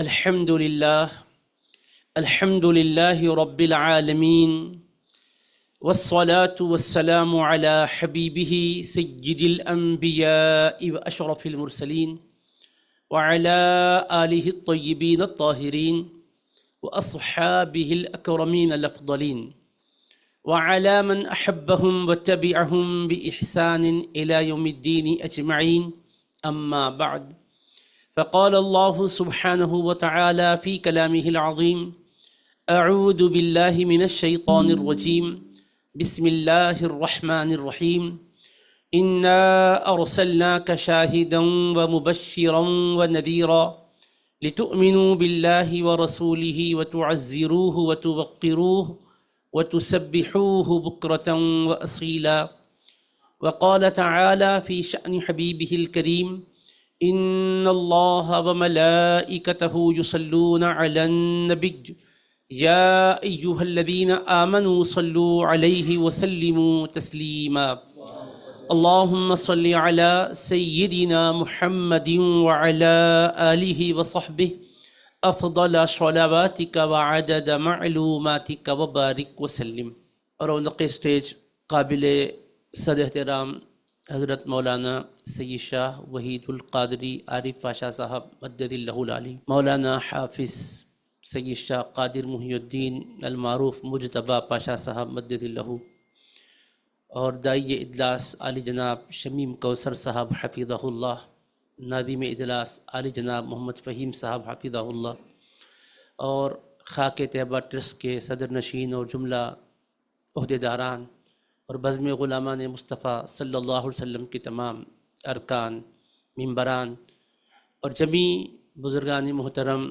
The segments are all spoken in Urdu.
الحمد لله رب العالمين، والصلاة والسلام على حبيبه سيد الأنبياء وأشرف المرسلين وعلى آله الطيبين الطاهرين وأصحابه الأكرمين الأفضلين وعلى من أحبهم واتبعهم بإحسان إلى يوم الدين أجمعين. أما بعد، فقال الله سبحانه وتعالى في كلامه العظيم: أعوذ بالله من الشيطان الرجيم، بسم الله الرحمن الرحيم. إنا أرسلناك شاهدا ومبشرا ونذيرا لتؤمنوا بالله ورسوله وتعزروه وتوقروه وتسبحوه بكرة وأصيلا. وقال تعالى في شأن حبيبه الكريم: إن الله وملائكته يصلون على النبي يا أيها الذين آمنوا صلوا عليه وسلموا تسليما. اللهم صل على سيدنا محمد وعلى آله وصحبه أفضل صلواتك وعدد معلوماتك وبارك وسلم. رونق اسٹیج قابل صد احترام حضرت مولانا سید شاہ وحید القادری عارف پاشا صاحب مدد اللہ العلی، مولانا حافظ سید شاہ قادر محی الدین المعروف مجتبی پاشا صاحب مدد اللہ، اور داعی اجلاس عالی جناب شمیم کوثر صاحب حفظہ اللہ، ناظم اجلاس عالی جناب محمد فہیم صاحب حفظہ اللہ، اور خاک طیبہ ٹرسٹ کے صدر نشین اور جملہ عہدیداران اور بزم غلامان مصطفیٰ صلی اللہ علیہ وسلم کے تمام ارکان، ممبران اور جمیع بزرگان محترم،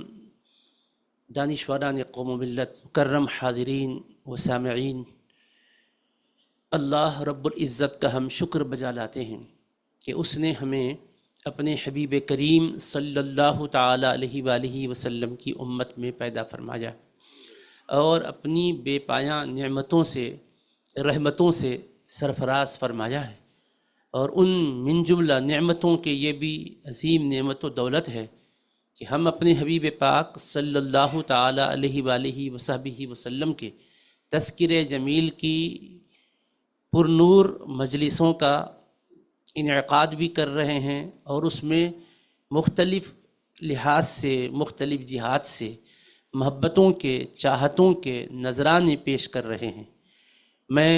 دانشوران قوم و ملت، مکرم حاضرین و سامعین، اللہ رب العزت کا ہم شکر بجا لاتے ہیں کہ اس نے ہمیں اپنے حبیب کریم صلی اللہ تعالی علیہ وآلہ وسلم کی امت میں پیدا فرمایا اور اپنی بے پایاں نعمتوں سے، رحمتوں سے سرفراز فرمایا ہے، اور ان من جملہ نعمتوں کے یہ بھی عظیم نعمت و دولت ہے کہ ہم اپنے حبیب پاک صلی اللہ تعالی علیہ وآلہ وصحبہ وسلم کے تذکرہ جمیل کی پرنور مجلسوں کا انعقاد بھی کر رہے ہیں، اور اس میں مختلف لحاظ سے، مختلف جہات سے محبتوں کے، چاہتوں کے نذرانے پیش کر رہے ہیں۔ میں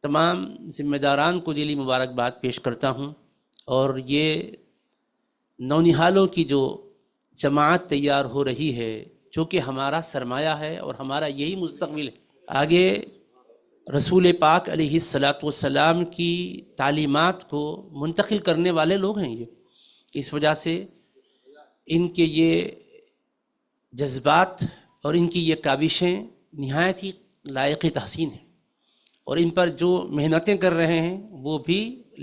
تمام ذمہ داران کو دلی مبارکباد پیش کرتا ہوں، اور یہ نونہالوں کی جو جماعت تیار ہو رہی ہے، جو کہ ہمارا سرمایہ ہے اور ہمارا یہی مستقبل ہے۔ آگے رسول پاک علیہ السلام کی تعلیمات کو منتقل کرنے والے لوگ ہیں یہ، اس وجہ سے ان کے یہ جذبات اور ان کی یہ کاوشیں نہایت ہی لائق تحسین ہیں، اور ان پر جو محنتیں کر رہے ہیں وہ بھی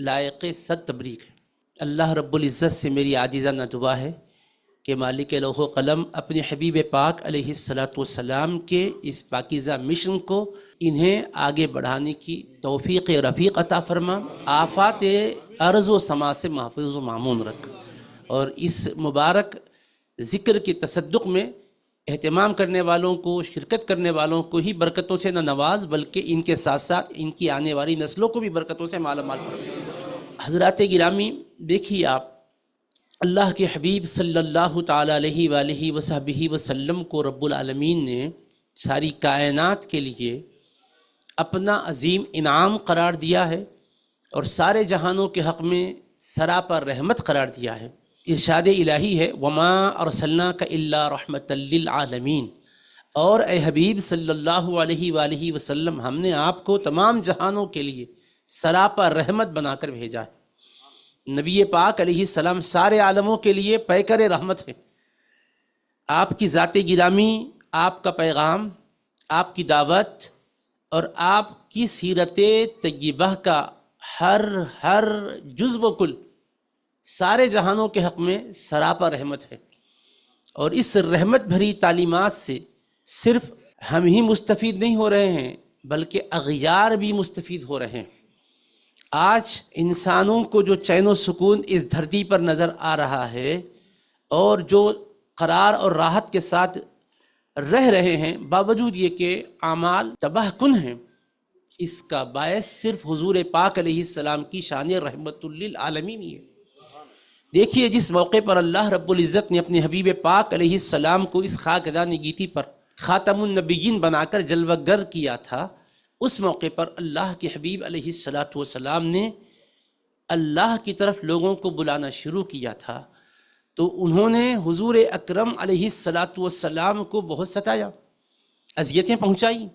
لائق صد تبریک ہے۔ اللہ رب العزت سے میری عاجزانہ دعا ہے کہ مالک لوح و قلم اپنے حبیب پاک علیہ السلام کے اس پاکیزہ مشن کو انہیں آگے بڑھانے کی توفیق رفیق عطا فرما، آفات ارض و سما سے محفوظ و معمون رکھ، اور اس مبارک ذکر کے تصدق میں اہتمام کرنے والوں کو، شرکت کرنے والوں کو ہی برکتوں سے نہ نواز، بلکہ ان کے ساتھ ساتھ ان کی آنے والی نسلوں کو بھی برکتوں سے مالا مال فرما۔ حضرات گرامی، دیکھیے آپ، اللہ کے حبیب صلی اللہ تعالی علیہ وآلہ وصحبہ وسلم کو رب العالمین نے ساری کائنات کے لیے اپنا عظیم انعام قرار دیا ہے، اور سارے جہانوں کے حق میں سراپا رحمت قرار دیا ہے۔ ارشاد الہی ہے: وما ارسلناک الا رحمۃ للعالمین، اور اے حبیب صلی اللہ علیہ وآلہ وسلم، ہم نے آپ کو تمام جہانوں کے لیے سراپا رحمت بنا کر بھیجا ہے۔ نبی پاک علیہ السلام سارے عالموں کے لیے پیکر رحمت ہے۔ آپ کی ذات گرامی، آپ کا پیغام، آپ کی دعوت اور آپ کی سیرت طیبہ کا ہر جزو و کل سارے جہانوں کے حق میں سراپا رحمت ہے، اور اس رحمت بھری تعلیمات سے صرف ہم ہی مستفید نہیں ہو رہے ہیں بلکہ اغیار بھی مستفید ہو رہے ہیں۔ آج انسانوں کو جو چین و سکون اس دھرتی پر نظر آ رہا ہے اور جو قرار اور راحت کے ساتھ رہ رہے ہیں، باوجود یہ کہ اعمال تباہ کن ہیں، اس کا باعث صرف حضور پاک علیہ السلام کی شان رحمت للعالمین ہی ہے۔ دیکھیے جس موقع پر اللہ رب العزت نے اپنے حبیب پاک علیہ السلام کو اس خاکدان گیتی پر خاتم النبیین بنا کر جلوہ گر کیا تھا، اس موقع پر اللہ کے حبیب علیہ السلام نے اللہ کی طرف لوگوں کو بلانا شروع کیا تھا، تو انہوں نے حضور اکرم علیہ السلام کو بہت ستایا، اذیتیں پہنچائی،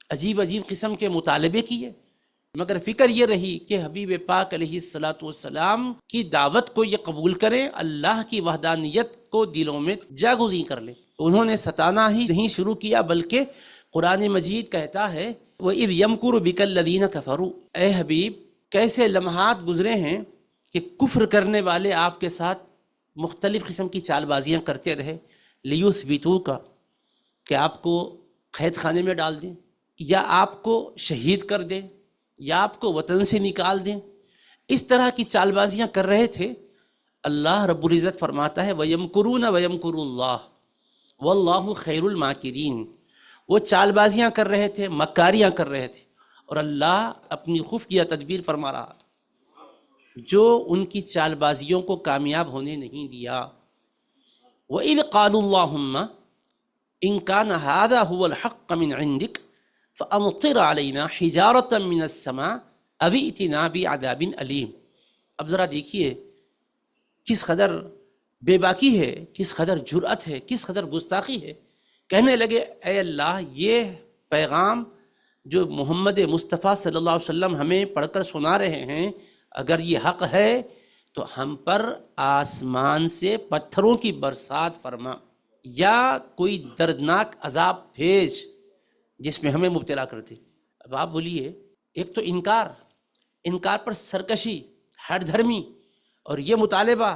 عجیب عجیب قسم کے مطالبے کیے، مگر فکر یہ رہی کہ حبیب پاک علیہ السلام کی دعوت کو یہ قبول کریں، اللہ کی وحدانیت کو دلوں میں جاگزیں کر لیں۔ انہوں نے ستانا ہی نہیں شروع کیا، بلکہ قرآن مجید کہتا ہے وَإِذْ يَمْكُرُ بِكَ الَّذِينَ كَفَرُوا، اے حبیب کیسے لمحات گزرے ہیں کہ کفر کرنے والے آپ کے ساتھ مختلف قسم کی چال بازیاں کرتے رہے، لِيُثْبِتُوكَ، کہ آپ کو قید خانے میں ڈال دیں، یا آپ کو شہید کر دیں، یا آپ کو وطن سے نکال دیں، اس طرح کی چال بازیاں کر رہے تھے۔ اللہ رب العزت فرماتا ہے وَيَمْكُرُونَ وَيَمْكُرُ اللَّهُ وَاللَّهُ خَيْرُ الْمَاكِرِينَ، وہ چال بازیاں کر رہے تھے، مکاریاں کر رہے تھے، اور اللہ اپنی خفیہ تدبیر فرما رہا تھا جو ان کی چال بازیوں کو کامیاب ہونے نہیں دیا۔ وَإِذْ قَالُوا اللَّهُمَّ إِن كَانَ هَذَا هُوَ الْحَقَّ مِنْ عِنْدِكَ فَأَمْطِرْ عَلَيْنَا حِجَارَةً مِّنَ السَّمَاءِ أَوْ ائْتِنَا بِعَذَابٍ أَلِيمٍ۔ اب ذرا دیکھیے کس قدر بے باکی ہے، کس قدر جرأت ہے، کس قدر گستاخی ہے۔ کہنے لگے اے اللہ یہ پیغام جو محمد مصطفیٰ صلی اللہ علیہ وسلم ہمیں پڑھ کر سنا رہے ہیں، اگر یہ حق ہے تو ہم پر آسمان سے پتھروں کی برسات فرما، یا کوئی دردناک عذاب بھیج جس میں ہمیں مبتلا کرتے۔ اب آپ بولیے، ایک تو انکار پر سرکشی، ہر دھرمی، اور یہ مطالبہ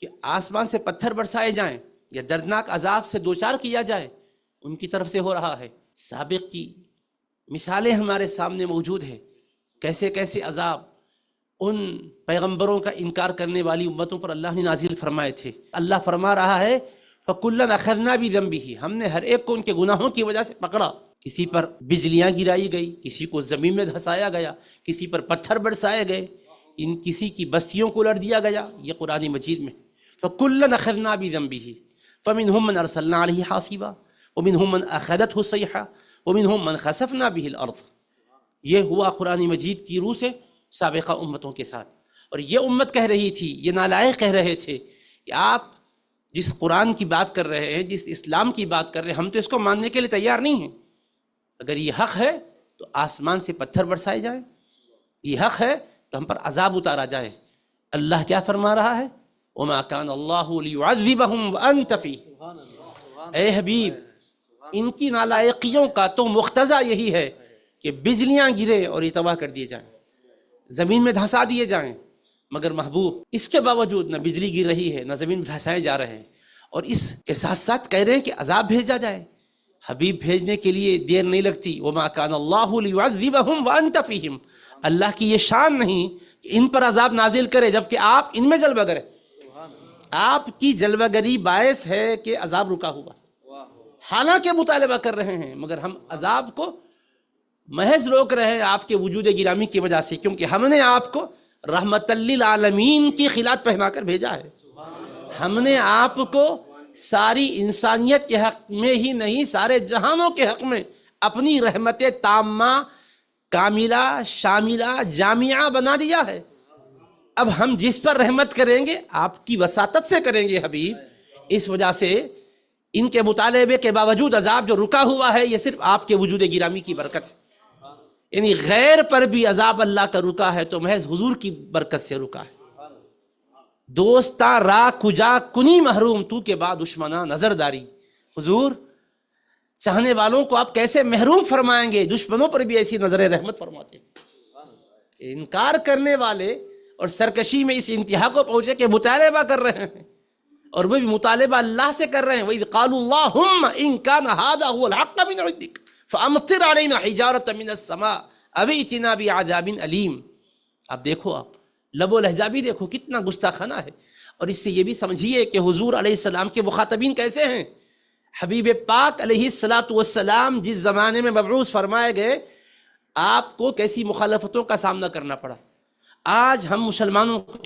کہ آسمان سے پتھر برسائے جائیں یا دردناک عذاب سے دوچار کیا جائے، ان کی طرف سے ہو رہا ہے۔ سابق کی مثالیں ہمارے سامنے موجود ہیں، کیسے کیسے عذاب ان پیغمبروں کا انکار کرنے والی امتوں پر اللہ نے نازل فرمائے تھے۔ اللہ فرما رہا ہے فَكُلًّا أَخَذْنَا بِذَنبِهِ، ہم نے ہر ایک کو ان کے گناہوں کی وجہ سے پکڑا۔ کسی پر بجلیاں گرائی گئی، کسی کو زمین میں دھسایا گیا، کسی پر پتھر برسائے گئے، کسی کی بستیوں کو الٹ دیا گیا۔ یہ قرآن مجید میں فَكُلًّا أَخَذْنَا بِذَنبِهِ فَمِنْهُمْ مَنْ أَرْسَلْنَا عَلَيْهِ حَاصِبًا وَمِنْهُمْ مَنْ أَخَذَتْهُ الصَّيْحَةُ وَمِنْهُمْ مَنْ خَسَفْنَا بِهِ الْأَرْضَ۔ یہ ہوا قرآن مجید کی روح سے سابقہ امتوں کے ساتھ، اور یہ امت کہہ رہی تھی، یہ نالائق کہہ رہے تھے کہ آپ جس قرآن کی بات کر رہے ہیں، جس اسلام کی بات کر رہے ہیں، ہم تو اس کو ماننے کے لیے تیار نہیں ہیں۔ اگر یہ حق ہے تو آسمان سے پتھر برسائے جائیں، یہ حق ہے تو ہم پر عذاب اتارا جائے۔ اللہ کیا فرما رہا ہے وَمَا كَانَ اللَّهُ لِيُعَذِّبَهُمْ وَأَنْتَ فِيهِمْ۔ اے حبیب ان کی نالائقیوں کا تو مقتضا یہی ہے کہ بجلیاں گرے اور یہ تباہ کر دیے جائیں، زمین میں دھسا دیے جائیں، مگر محبوب اس کے باوجود نہ بجلی گر رہی ہے، نہ زمین میں دھسائے جا رہے ہیں، اور اس کے ساتھ ساتھ کہہ رہے ہیں کہ عذاب بھیجا جائے۔ حبیب بھیجنے کے لیے دیر نہیں لگتی۔ وَمَا كَانَ اللَّهُ لِيُعَذِّبَهُمْ وَأَنْتَ فِيهِمْ، اللہ کی یہ شان نہیں کہ ان پر عذاب نازل کرے جبکہ آپ ان میں جلوہ گر ہیں۔ آپ کی جلوہ گری باعث ہے کہ عذاب رکا ہوا، حالانکہ مطالبہ کر رہے ہیں، مگر ہم عذاب کو محض روک رہے ہیں آپ کے وجود گرامی کی وجہ سے، کیونکہ ہم نے آپ کو رحمت للعالمین کی خلعت پہنا کر بھیجا ہے۔ ہم نے آپ کو ساری انسانیت کے حق میں ہی نہیں، سارے جہانوں کے حق میں اپنی رحمت تامہ، کاملہ، شاملہ، جامعہ بنا دیا ہے۔ اب ہم جس پر رحمت کریں گے آپ کی وساطت سے کریں گے حبیب، اس وجہ سے ان کے مطالبے کے باوجود عذاب جو رکا ہوا ہے یہ صرف آپ کے وجود گرامی کی برکت ہے۔ یعنی غیر پر بھی عذاب اللہ کا رکا ہے تو محض حضور کی برکت سے رکا ہے۔ دوستا را کجا کنی محروم تو کے بعد دشمنا نظر داری۔ حضور چاہنے والوں کو آپ کیسے محروم فرمائیں گے، دشمنوں پر بھی ایسی نظر رحمت فرماتے ہیں۔ انکار کرنے والے اور سرکشی میں اس انتہا کو پہنچے کہ مطالبہ کر رہے ہیں، اور وہ بھی مطالبہ اللہ سے کر رہے ہیں۔ وَإِذْ قَالُوا اللَّهُمَّ إِن كَانَ هَذَا هُوَ الْحَقَّ مِنْ عِنْدِكَ فَأَمْطِرْ عَلَيْنَا حِجَارَةً مِّنَ السَّمَاءِ أَوْ ائْتِنَا بِعَذَابٍ أَلِيمٍ۔ اب دیکھو، آپ لب و لہجہ بھی دیکھو کتنا گستاخانہ ہے۔ اور اس سے یہ بھی سمجھیے کہ حضور علیہ السلام کے مخاطبین کیسے ہیں۔ حبیب پاک علیہ الصلاۃ والسلام جس زمانے میں مبعوث فرمائے گئے، آپ کو کیسی مخالفتوں کا سامنا کرنا پڑا۔ آج ہم مسلمانوں کو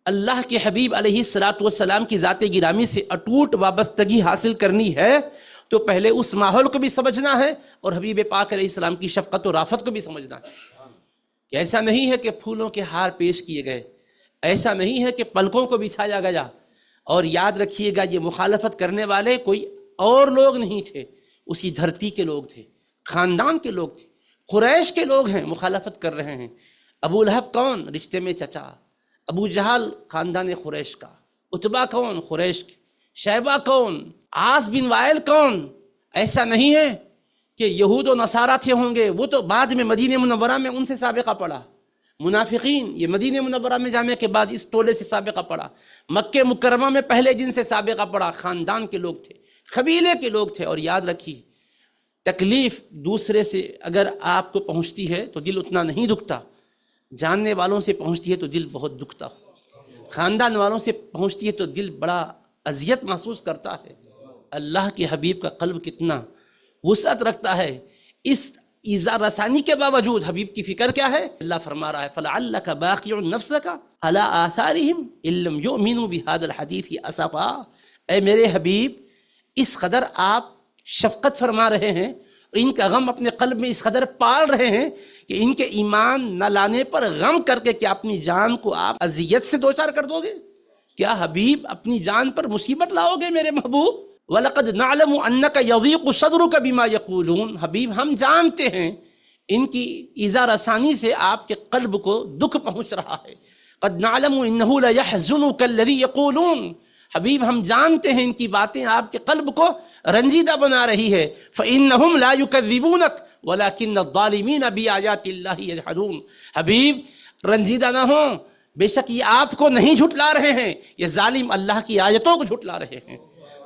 اللہ کے حبیب علیہ الصلاۃ والسلام کی ذات گرامی سے اٹوٹ وابستگی حاصل کرنی ہے تو پہلے اس ماحول کو بھی سمجھنا ہے اور حبیب پاک علیہ السلام کی شفقت و رافت کو بھی سمجھنا ہے کہ ایسا نہیں ہے کہ پھولوں کے ہار پیش کیے گئے، ایسا نہیں ہے کہ پلکوں کو بچھایا گیا۔ اور یاد رکھیے گا، یہ مخالفت کرنے والے کوئی اور لوگ نہیں تھے، اسی دھرتی کے لوگ تھے، خاندان کے لوگ تھے، قریش کے لوگ ہیں مخالفت کر رہے ہیں۔ ابو لہب کون؟ رشتے میں چچا۔ ابو جہل خاندان قریش کا۔ عتبہ کون؟ قریش کے۔ شیبہ کون؟ عاص بن وائل کون؟ ایسا نہیں ہے کہ یہود و نصارہ تھے ہوں گے، وہ تو بعد میں مدینہ منورہ میں ان سے سابقہ پڑا۔ منافقین یہ مدینہ منورہ میں جانے کے بعد اس ٹولے سے سابقہ پڑا۔ مکہ مکرمہ میں پہلے جن سے سابقہ پڑا خاندان کے لوگ تھے، قبیلے کے لوگ تھے۔ اور یاد رکھیے، تکلیف دوسرے سے اگر آپ کو پہنچتی ہے تو دل اتنا نہیں دکھتا، جاننے والوں سے پہنچتی ہے تو دل بہت دکھتا، خاندان والوں سے پہنچتی ہے تو دل بڑا اذیت محسوس کرتا ہے۔ اللہ کے حبیب کا قلب کتنا وسعت رکھتا ہے، اس ایذا رسانی کے باوجود حبیب کی فکر کیا ہے؟ اللہ فرما رہا ہے فَلَعَلَّكَ بَاخِعٌ نَفْسَكَ عَلَىٰ آثَارِهِمْ إِن لَّمْ يُؤْمِنُوا بِهَٰذَا الْحَدِيثِ أَسَفًا۔ اے میرے حبیب، اس قدر آپ شفقت فرما رہے ہیں اور ان کا غم اپنے قلب میں اس قدر پال رہے ہیں کہ ان کے ایمان نہ لانے پر غم کر کے کیا اپنی جان کو آپ اذیت سے دوچار کر دو گے؟ کیا حبیب اپنی جان پر مصیبت لاؤ گے میرے محبوب؟ وَلَقَدْ نَعْلَمُ أَنَّكَ يَضِيقُ صَدْرُكَ بِمَا يَقُولُونَ۔ حبیب ہم جانتے ہیں ان کی ایذا رسانی سے آپ کے قلب کو دکھ پہنچ رہا ہے۔ قَدْ نَعْلَمُ إِنَّهُ لَيَحْزُنُكَ الَّذِي يَقُولُونَ۔ حبیب ہم جانتے ہیں ان کی باتیں آپ کے قلب کو رنجیدہ بنا رہی ہے۔ فَإِنَّهُمْ لَا يُكَذِّبُونَكَ وَلَكِنَّ الظَّالِمِينَ بِآيَاتِ اللَّهِ يَجْحَدُونَ۔ حبیب رنجیدہ نہ ہوں، بے شک یہ آپ کو نہیں جھٹلا رہے ہیں، یہ ظالم اللہ کی آیتوں کو جھٹلا رہے ہیں۔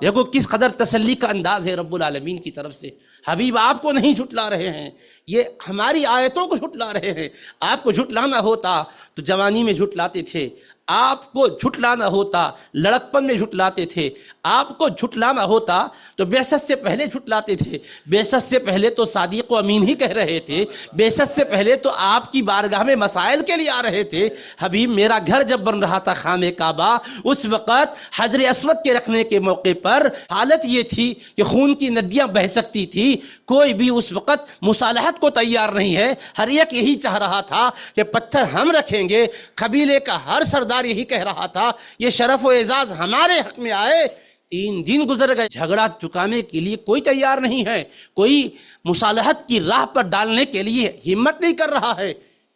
دیکھو کس قدر تسلی کا انداز ہے رب العالمین کی طرف سے۔ حبیب آپ کو نہیں جھٹلا رہے ہیں، یہ ہماری آیتوں کو جھٹلا رہے ہیں۔ آپ کو جھٹلانا ہوتا تو جوانی میں جھٹلاتے تھے، آپ کو جھٹلانا ہوتا لڑکپن میں جھٹلاتے تھے، آپ کو جھٹلانا ہوتا تو بعثت سے پہلے جھٹلاتے تھے۔ بعثت سے پہلے تو صادق و امین ہی کہہ رہے تھے، بعثت سے پہلے تو آپ کی بارگاہ میں مسائل کے لیے آ رہے تھے۔ حبیب میرا گھر جب بن رہا تھا خانہ کعبہ، اس وقت حجر اسود کے رکھنے کے موقع پر حالت یہ تھی کہ خون کی ندیاں بہہ سکتی تھی، کوئی بھی اس وقت مصالحت کو تیار نہیں ہے۔ ہر ایک یہی چاہ رہا تھا کہ پتھر ہم رکھیں گے، قبیلے کا ہر سردار یہی کہہ رہا تھا یہ شرف و اعزاز ہمارے حق میں آئے۔ 3 دن گزر گئے، جھگڑا چکانے کے لیے کوئی تیار نہیں ہے، کوئی مصالحت کی راہ پر ڈالنے کے لیے ہمت نہیں کر رہا ہے۔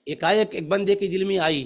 ایک بندے کے دل میں آئی،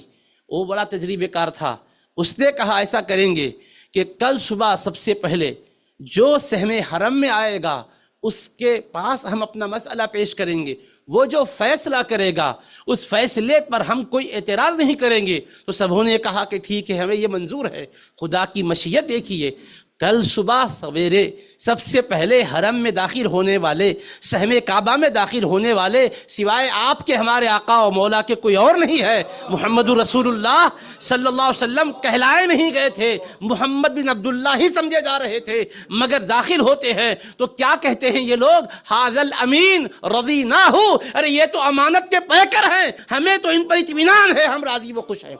وہ بڑا تجربے کار تھا، اس نے کہا ایسا کریں گے کہ کل صبح سب سے پہلے جو سہم حرم میں آئے گا اس کے پاس ہم اپنا مسئلہ پیش کریں گے، وہ جو فیصلہ کرے گا اس فیصلے پر ہم کوئی اعتراض نہیں کریں گے۔ تو سبوں نے کہا کہ ٹھیک ہے، ہمیں یہ منظور ہے۔ خدا کی مشیت دیکھیے، کل صبح سویرے سب سے پہلے حرم میں داخل ہونے والے، سہم کعبہ میں داخل ہونے والے سوائے آپ کے ہمارے آقا و مولا کے کوئی اور نہیں ہے۔ محمد رسول اللہ صلی اللہ علیہ وسلم کہلائے نہیں گئے تھے، محمد بن عبداللہ ہی سمجھے جا رہے تھے، مگر داخل ہوتے ہیں تو کیا کہتے ہیں یہ لوگ؟ ھذا الامین رضیناہ، ارے یہ تو امانت کے پیکر ہیں، ہمیں تو ان پر اطمینان ہے، ہم راضی و خوش ہیں۔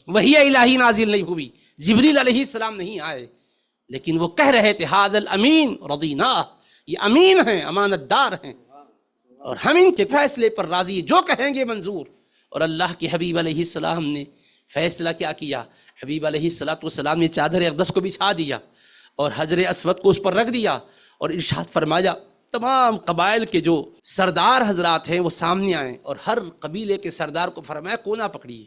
وحی الہی نازل نہیں ہوئی، جبریل علیہ السلام نہیں آئے، لیکن وہ کہہ رہے تھے ھذا الامین رضیناہ، یہ امین ہیں، امانت دار ہیں، اور ہم ان کے فیصلے پر راضی، جو کہیں گے منظور۔ اور اللہ کے حبیب علیہ السلام نے فیصلہ کیا کیا؟ حبیب علیہ السلام نے چادر اقدس کو بچھا دیا اور حجر اسود کو اس پر رکھ دیا اور ارشاد فرمایا تمام قبائل کے جو سردار حضرات ہیں وہ سامنے آئیں، اور ہر قبیلے کے سردار کو فرمایا کونا پکڑیے،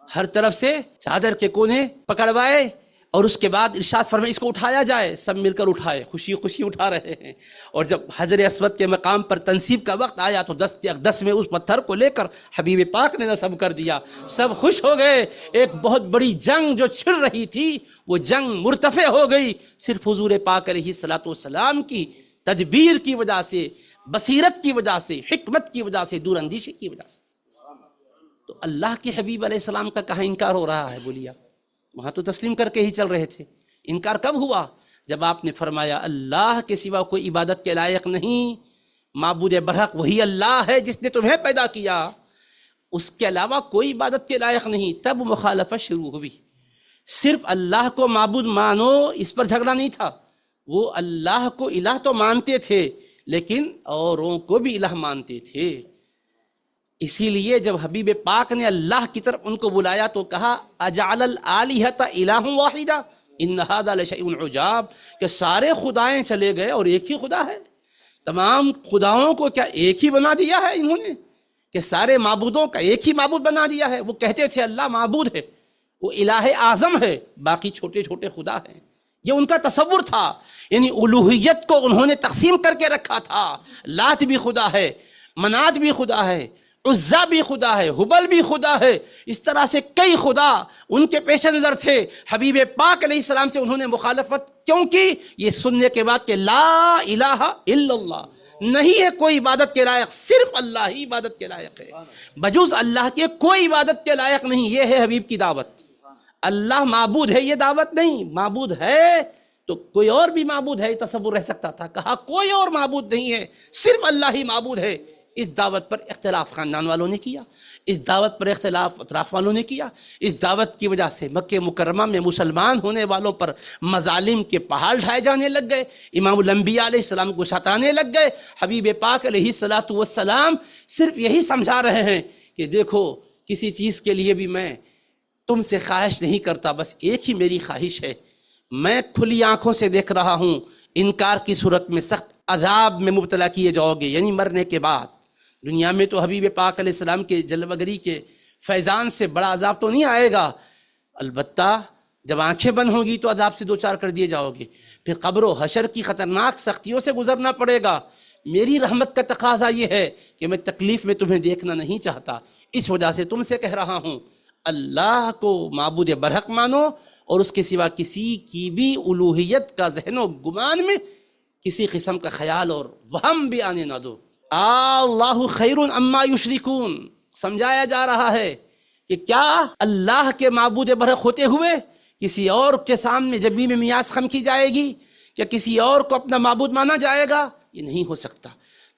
ہر طرف سے چادر کے کونے پکڑوائے، اور اس کے بعد ارشاد فرمایا اس کو اٹھایا جائے۔ سب مل کر اٹھائے، خوشی خوشی اٹھا رہے ہیں۔ اور جب حجر اسود کے مقام پر تنصیب کا وقت آیا تو دست اقدس میں اس پتھر کو لے کر حبیب پاک نے نصب کر دیا۔ سب خوش ہو گئے، ایک بہت بڑی جنگ جو چھڑ رہی تھی وہ جنگ مرتفع ہو گئی، صرف حضور پاک علیہ الصلوۃ والسلام کی تدبیر کی وجہ سے، بصیرت کی وجہ سے، حکمت کی وجہ سے، دور اندیشی کی وجہ سے۔ تو اللہ کے حبیب علیہ السلام کا کہاں انکار ہو رہا ہے؟ بولیے آپ۔ وہاں تو تسلیم کر کے ہی چل رہے تھے. انکار کب ہوا؟ جب آپ نے فرمایا اللہ کے سوا کوئی عبادت کے لائق نہیں، معبود برحق وہی اللہ ہے جس نے تمہیں پیدا کیا، اس کے علاوہ کوئی عبادت کے لائق نہیں. تب مخالفت شروع ہوئی. صرف اللہ کو معبود مانو اس پر جھگڑا نہیں تھا، وہ اللہ کو الہ تو مانتے تھے لیکن اوروں کو بھی الہ مانتے تھے. اسی لیے جب حبیب پاک نے اللہ کی طرف ان کو بلایا تو کہا اجعل الآلہۃ الہ واحدہ ان ھذا لشیء عجاب، کہ سارے خدائیں چلے گئے اور ایک ہی خدا ہے. تمام خداؤں کو کیا ایک ہی بنا دیا ہے انہوں نے، کہ سارے معبودوں کا ایک ہی معبود بنا دیا ہے. وہ کہتے تھے اللہ معبود ہے، وہ الہ اعظم ہے، باقی چھوٹے چھوٹے خدا ہیں. یہ ان کا تصور تھا. یعنی الوہیت کو انہوں نے تقسیم کر کے رکھا تھا. لات بھی خدا ہے، منات بھی خدا ہے، عزا بھی خدا ہے، ہبل بھی خدا ہے. اس طرح سے کئی خدا ان کے پیش نظر تھے. حبیب پاک علیہ السلام سے انہوں نے مخالفت کیوں کی؟ یہ سننے کے بعد کہ لا الہ الا اللہ، نہیں ہے کوئی عبادت کے لائق، صرف اللہ ہی عبادت کے لائق ہے، بجوز اللہ کے کوئی عبادت کے لائق نہیں. یہ ہے حبیب کی دعوت. اللہ معبود ہے یہ دعوت نہیں، معبود ہے تو کوئی اور بھی معبود ہے یہ تصور رہ سکتا تھا. کہا کوئی اور معبود نہیں ہے، صرف اللہ ہی معبود ہے. اس دعوت پر اختلاف خاندان والوں نے کیا، اس دعوت پر اختلاف اطراف والوں نے کیا. اس دعوت کی وجہ سے مکہ مکرمہ میں مسلمان ہونے والوں پر مظالم کے پہاڑ ڈھائے جانے لگ گئے. امام الانبیاء علیہ السلام کو ستانے لگ گئے. حبیب پاک علیہ السلام صرف یہی سمجھا رہے ہیں کہ دیکھو کسی چیز کے لیے بھی میں تم سے خواہش نہیں کرتا، بس ایک ہی میری خواہش ہے، میں کھلی آنکھوں سے دیکھ رہا ہوں انکار کی صورت میں سخت عذاب میں مبتلا کیے جاؤ گے، یعنی مرنے کے بعد. دنیا میں تو حبیب پاک علیہ السلام کے جلوہ گری کے فیضان سے بڑا عذاب تو نہیں آئے گا، البتہ جب آنکھیں بند ہوں گی تو عذاب سے دو چار کر دیے جاؤ گے، پھر قبر و حشر کی خطرناک سختیوں سے گزرنا پڑے گا. میری رحمت کا تقاضا یہ ہے کہ میں تکلیف میں تمہیں دیکھنا نہیں چاہتا، اس وجہ سے تم سے کہہ رہا ہوں اللہ کو معبود برحق مانو اور اس کے سوا کسی کی بھی الوہیت کا ذہن و گمان میں کسی قسم کا خیال اور وہم بھی آنے نہ دو. اللہ خیر اما یشرکون، سمجھایا جا رہا ہے کہ کیا اللہ کے معبود برحق ہوتے ہوئے کسی اور کے سامنے جبین میں میاس خم کی جائے گی، کیا کسی اور کو اپنا معبود مانا جائے گا؟ یہ نہیں ہو سکتا.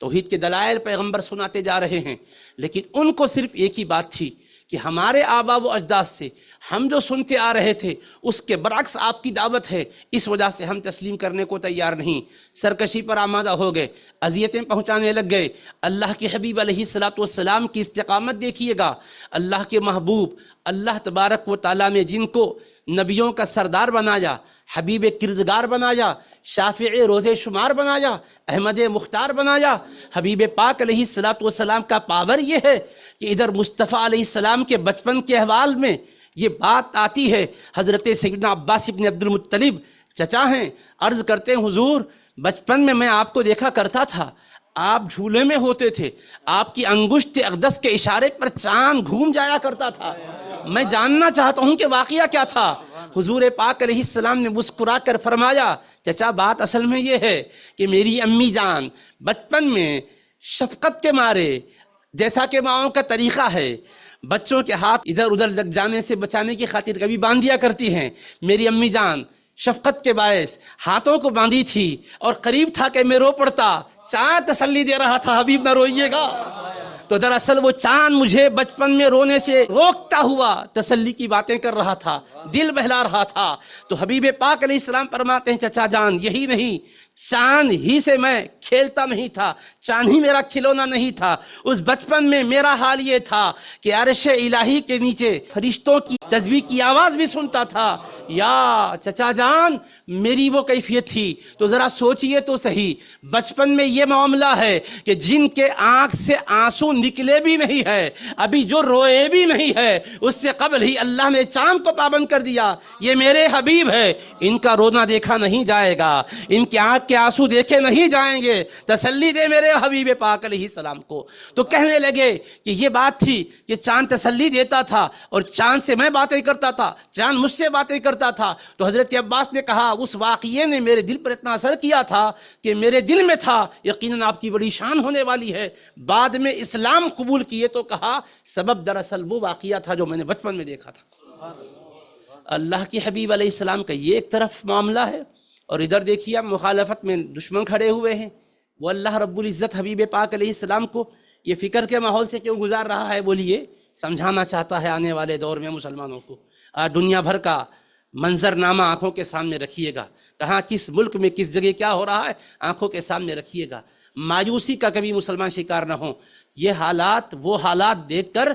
توحید کے دلائل پیغمبر سناتے جا رہے ہیں، لیکن ان کو صرف ایک ہی بات تھی کہ ہمارے آبا و اجداد سے ہم جو سنتے آ رہے تھے اس کے برعکس آپ کی دعوت ہے، اس وجہ سے ہم تسلیم کرنے کو تیار نہیں. سرکشی پر آمادہ ہو گئے، اذیتیں پہنچانے لگ گئے. اللہ کے حبیب علیہ السلام کی استقامت دیکھیے گا. اللہ کے محبوب اللہ تبارک و تعالیٰ نے جن کو نبیوں کا سردار بنایا، حبیب کردگار بنایا، شافع روز شمار بنایا، احمد مختار بنایا. حبیب پاک علیہ السلام کا پاور یہ ہے کہ ادھر مصطفیٰ علیہ السلام کے بچپن کے احوال میں یہ بات آتی ہے. حضرت سیدنا عباس ابن عبد المطلب چچا ہیں، عرض کرتے ہیں حضور بچپن میں آپ کو دیکھا کرتا تھا، آپ جھولے میں ہوتے تھے، آپ کی انگشت اقدس کے اشارے پر چاند گھوم جایا کرتا تھا، میں جاننا چاہتا ہوں کہ واقعہ کیا تھا. حضور پاک علیہ السلام نے مسکرا کر فرمایا چچا بات اصل میں یہ ہے کہ میری امی جان بچپن میں شفقت کے مارے، جیسا کہ ماؤں کا طریقہ ہے، بچوں کے ہاتھ ادھر ادھر لگ جانے سے بچانے کی خاطر کبھی باندھ دیا کرتی ہیں. میری امی جان شفقت کے باعث ہاتھوں کو باندھی تھی اور قریب تھا کہ میں رو پڑتا، چاند تسلی دے رہا تھا حبیب نہ روئیے گا. تو دراصل وہ چاند مجھے بچپن میں رونے سے روکتا ہوا تسلی کی باتیں کر رہا تھا، دل بہلا رہا تھا. تو حبیب پاک علیہ السلام فرماتے ہیں چچا جان یہی نہیں، چاند ہی سے میں کھیلتا نہیں تھا، چاند ہی میرا کھلونا نہیں تھا. اس بچپن میں میرا حال یہ تھا کہ عرش الہی کے نیچے فرشتوں کی تسبیح کی آواز بھی سنتا تھا. یا چچا جان میری وہ کیفیت تھی. تو ذرا سوچئے تو صحیح، بچپن میں یہ معاملہ ہے کہ جن کے آنکھ سے آنسو نکلے بھی نہیں ہے، ابھی جو روئے بھی نہیں ہے، اس سے قبل ہی اللہ نے چاند کو پابند کر دیا. یہ میرے حبیب ہے، ان کا رونا دیکھا نہیں جائے گا، ان کی آنکھ کے آنسو دیکھے نہیں جائیں گے، تسلی دے میرے حبیب پاک علیہ السلام کو. تو کہنے لگے کہ یہ بات تھی کہ چاند تسلی دیتا تھا اور چاند سے میں باتیں کرتا تھا، چاند مجھ سے باتیں کرتا تھا. تو حضرت عباس نے کہا اس واقعے نے میرے دل پر اتنا اثر کیا تھا کہ میرے دل میں تھا یقیناً آپ کی بڑی شان ہونے والی ہے. بعد میں اسلام قبول کیے تو کہا سبب دراصل وہ واقعہ تھا جو میں نے بچپن میں دیکھا تھا. اللہ کے حبیب علیہ السلام کا یہ ایک طرف معاملہ ہے، اور ادھر دیکھیے آپ مخالفت میں دشمن کھڑے ہوئے ہیں۔ وہ اللہ رب العزت حبیب پاک علیہ السلام کو یہ فکر کے ماحول سے کیوں گزار رہا ہے؟ بولیے، سمجھانا چاہتا ہے آنے والے دور میں مسلمانوں کو۔ آج دنیا بھر کا منظرنامہ آنکھوں کے سامنے رکھیے گا، کہاں کس ملک میں کس جگہ کیا ہو رہا ہے آنکھوں کے سامنے رکھیے گا۔ مایوسی کا کبھی مسلمان شکار نہ ہوں۔ یہ حالات وہ حالات دیکھ کر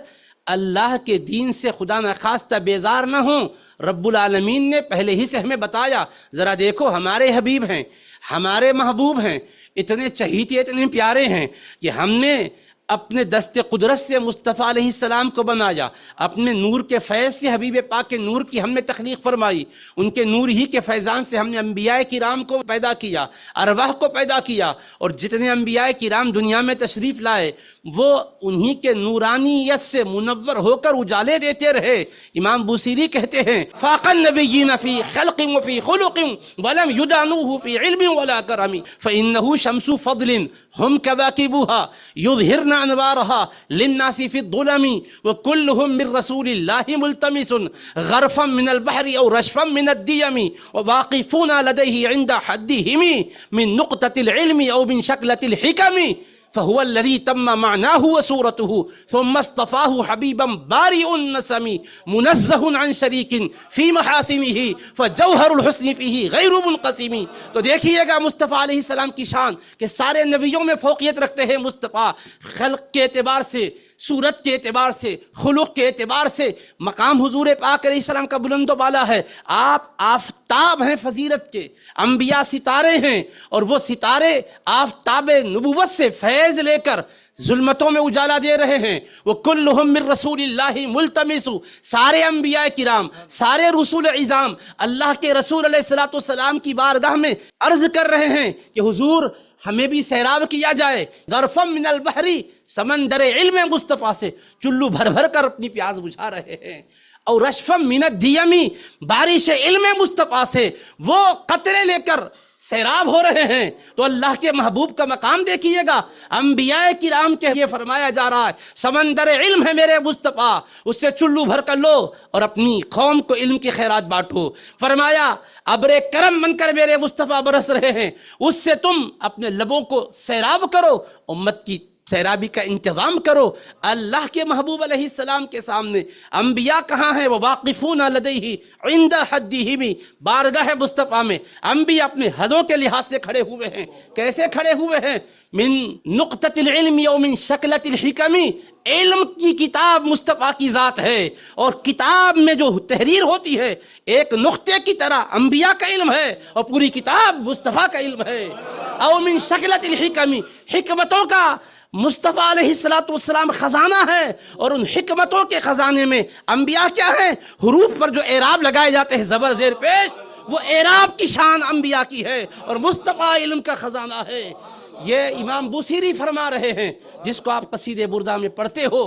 اللہ کے دین سے خدا نخواستہ بیزار نہ ہوں۔ رب العالمین نے پہلے ہی سے ہمیں بتایا، ذرا دیکھو ہمارے حبیب ہیں، ہمارے محبوب ہیں، اتنے چہیتے اتنے پیارے ہیں کہ ہم نے اپنے دست قدرت سے مصطفیٰ علیہ السلام کو بنایا، اپنے نور کے فیض سے حبیب پاک کے نور کی ہم نے تخلیق فرمائی، ان کے نور ہی کے فیضان سے ہم نے انبیاء کرام کو پیدا کیا، ارواح کو پیدا کیا، اور جتنے انبیاء کرام دنیا میں تشریف لائے وہ انہی کے نورانیت سے منور ہو کر اجالے دیتے رہے۔ امام بوصیری کہتے ہیں فاق النبیین فی خلق و فی خلق ولم یدانوہ فی علم ولا کرم فإنہ شمس فضل ہم کواکبها یظہرن انوارها للناس فی الظلم وکلہم من رسول اللہ ملتمس غرفا من البحر او رشفا من الدیم وواقفون لدیہ عند حدہم من نقطة العلم او من شکلة الحکم فهو الذي تم معناه وصورته ثم اصطفاه حبيبا بارئ النسم منزه عن شريك في محاسنه فجوهر الحسن فيه غير منقسم۔ تو دیکھیے گا مصطفیٰ علیہ السلام کی شان کہ سارے نبیوں میں فوقیت رکھتے ہیں مصطفیٰ، خلق کے اعتبار سے، صورت کے اعتبار سے، خلق کے اعتبار سے مقام حضور پاک علیہ السلام کا بلند و بالا ہے۔ آپ آفتاب ہیں فضیلت کے، انبیاء ستارے ہیں، اور وہ ستارے آفتاب نبوت سے فیض لے کر ظلمتوں میں اجالا دے رہے ہیں۔ وَكُلُّهُم مِّن رَّسُولِ اللَّهِ مُلْتَمِسُ، سارے انبیاء کرام، سارے رسول عظام اللہ کے رسول علیہ السلام کی بارگاہ میں عرض کر رہے ہیں کہ حضور ہمیں بھی سیراب کیا جائے، غرفا من البحر، سمندر علم مصطفیٰ سے چلو بھر بھر کر اپنی پیاس بجھا رہے ہیں، اور رشفا من الدیم، بارش علم مصطفیٰ سے وہ قطرے لے کر سیراب ہو رہے ہیں۔ تو اللہ کے محبوب کا مقام دیکھیے گا، انبیاء کرام کے یہ فرمایا جا رہا ہے سمندر علم ہے میرے مصطفیٰ، اس سے چلو بھر کر لو اور اپنی قوم کو علم کی خیرات بانٹو۔ فرمایا ابر کرم بن کر میرے مصطفیٰ برس رہے ہیں، اس سے تم اپنے لبوں کو سیراب کرو، امت کی سیرابی کا انتظام کرو۔ اللہ کے محبوب علیہ السلام کے سامنے انبیاء کہاں ہیں؟ وہ واقفون لدیہ عند حدہم، بارگاہ مصطفیٰ میں انبیاء اپنے حدوں کے لحاظ سے کھڑے ہوئے ہیں۔ کیسے کھڑے ہوئے ہیں؟ من نقطۃ العلم او من شکلۃ الحکم، علم کی کتاب مصطفیٰ کی ذات ہے، اور کتاب میں جو تحریر ہوتی ہے ایک نقطے کی طرح انبیاء کا علم ہے، اور پوری کتاب مصطفیٰ کا علم ہے۔ او من شکلۃ الحکم، حکمتوں کا مصطفیٰ علیہ السلام خزانہ ہے، اور ان حکمتوں کے خزانے میں انبیاء کیا ہیں؟ حروف پر جو اعراب لگائے جاتے ہیں زبر زیر پیش، وہ اعراب کی شان انبیاء کی ہے، اور مصطفیٰ علم کا خزانہ ہے۔ یہ امام بوصیری فرما رہے ہیں، جس کو آپ قصیدہ بردہ میں پڑھتے ہو۔